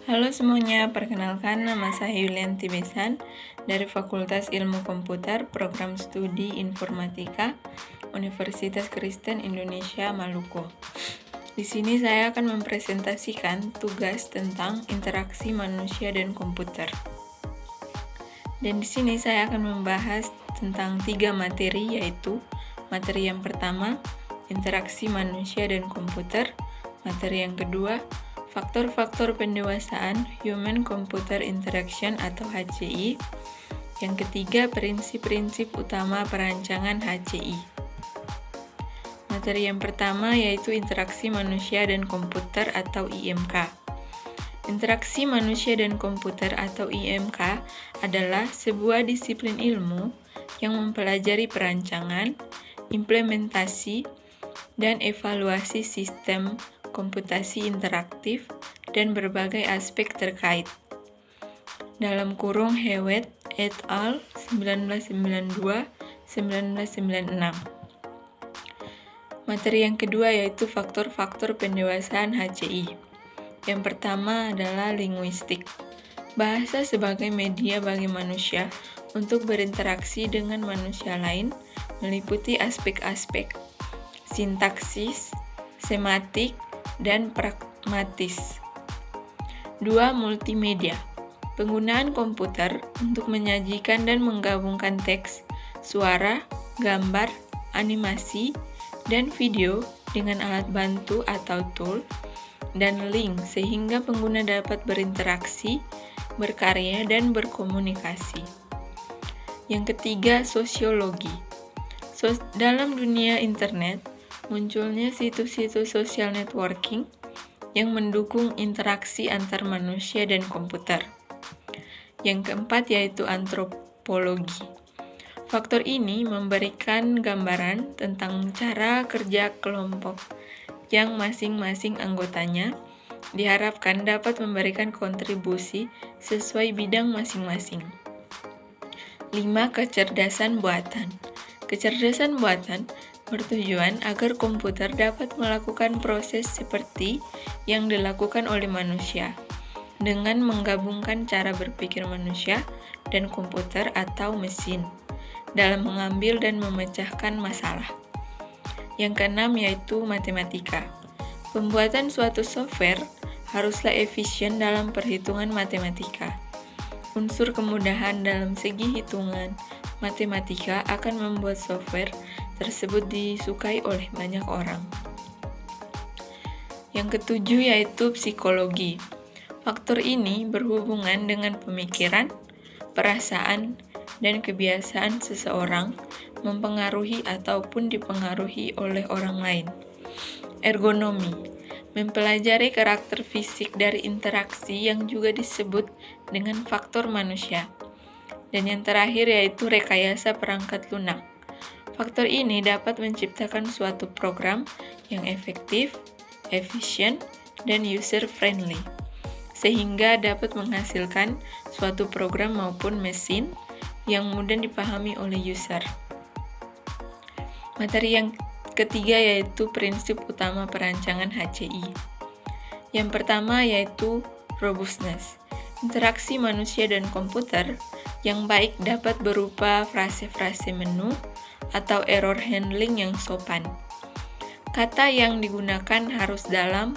Halo semuanya, perkenalkan nama saya Yulianti Besan dari Fakultas Ilmu Komputer, Program Studi Informatika, Universitas Kristen Indonesia Maluku. Di sini saya akan mempresentasikan tugas tentang interaksi manusia dan komputer. Dan di sini saya akan membahas tentang 3 materi, yaitu materi yang pertama, interaksi manusia dan komputer, materi yang kedua, faktor-faktor pendewasaan Human-Computer Interaction atau HCI. Yang ketiga, prinsip-prinsip utama perancangan HCI. Materi yang pertama yaitu interaksi manusia dan komputer atau IMK. Interaksi manusia dan komputer atau IMK adalah sebuah disiplin ilmu yang mempelajari perancangan, implementasi, dan evaluasi sistem komputasi interaktif, dan berbagai aspek terkait. Dalam kurung Hewitt et al. 1992-1996. Materi yang kedua yaitu faktor-faktor pendewasaan HCI. Yang pertama adalah linguistik. Bahasa sebagai media bagi manusia untuk berinteraksi dengan manusia lain meliputi aspek-aspek sintaksis, sematik, dan pragmatis. 2. Multimedia. Penggunaan komputer untuk menyajikan dan menggabungkan teks, suara, gambar, animasi, dan video dengan alat bantu atau tool dan link sehingga pengguna dapat berinteraksi, berkarya, dan berkomunikasi. Yang ketiga, sosiologi. Dalam dunia internet, munculnya situs-situs social networking yang mendukung interaksi antar manusia dan komputer. Yang keempat yaitu antropologi. Faktor ini memberikan gambaran tentang cara kerja kelompok yang masing-masing anggotanya diharapkan dapat memberikan kontribusi sesuai bidang masing-masing. 5. Kecerdasan buatan. Kecerdasan buatan bertujuan agar komputer dapat melakukan proses seperti yang dilakukan oleh manusia dengan menggabungkan cara berpikir manusia dan komputer atau mesin dalam mengambil dan memecahkan masalah. Yang keenam yaitu matematika. Pembuatan suatu software haruslah efisien dalam perhitungan matematika. Unsur kemudahan dalam segi hitungan matematika akan membuat software tersebut disukai oleh banyak orang. Yang ketujuh yaitu psikologi. Faktor ini berhubungan dengan pemikiran, perasaan, dan kebiasaan seseorang mempengaruhi ataupun dipengaruhi oleh orang lain. Ergonomi. Mempelajari karakter fisik dari interaksi yang juga disebut dengan faktor manusia. Dan yang terakhir yaitu rekayasa perangkat lunak. Faktor ini dapat menciptakan suatu program yang efektif, efisien, dan user-friendly, sehingga dapat menghasilkan suatu program maupun mesin yang mudah dipahami oleh user. Materi yang ketiga yaitu prinsip utama perancangan HCI. Yang pertama yaitu robustness. Interaksi manusia dan komputer yang baik dapat berupa frase-frase menu atau error handling yang sopan. Kata yang digunakan harus dalam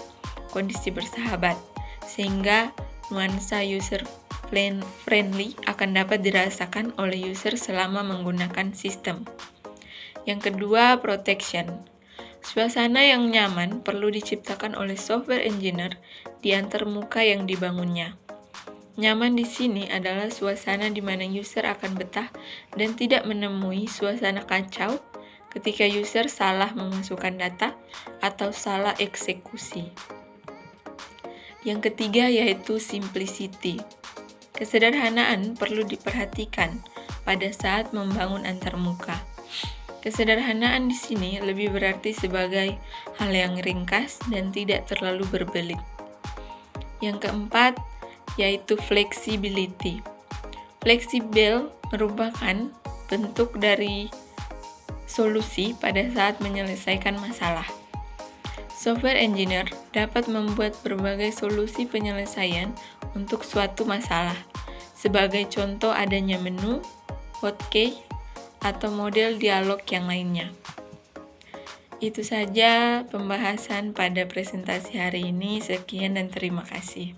kondisi bersahabat, sehingga nuansa user-friendly akan dapat dirasakan oleh user selama menggunakan sistem. Yang kedua, protection. Suasana yang nyaman perlu diciptakan oleh software engineer di antar muka yang dibangunnya. Nyaman di sini adalah suasana di mana user akan betah dan tidak menemui suasana kacau ketika user salah memasukkan data atau salah eksekusi. Yang ketiga yaitu simplicity. Kesederhanaan perlu diperhatikan pada saat membangun antarmuka. Kesederhanaan di sini lebih berarti sebagai hal yang ringkas dan tidak terlalu berbelit. Yang keempat yaitu flexibility. Fleksibel merupakan bentuk dari solusi pada saat menyelesaikan masalah. Software engineer dapat membuat berbagai solusi penyelesaian untuk suatu masalah. Sebagai contoh adanya menu, hotkey, atau model dialog yang lainnya. Itu saja pembahasan pada presentasi hari ini. Sekian dan terima kasih.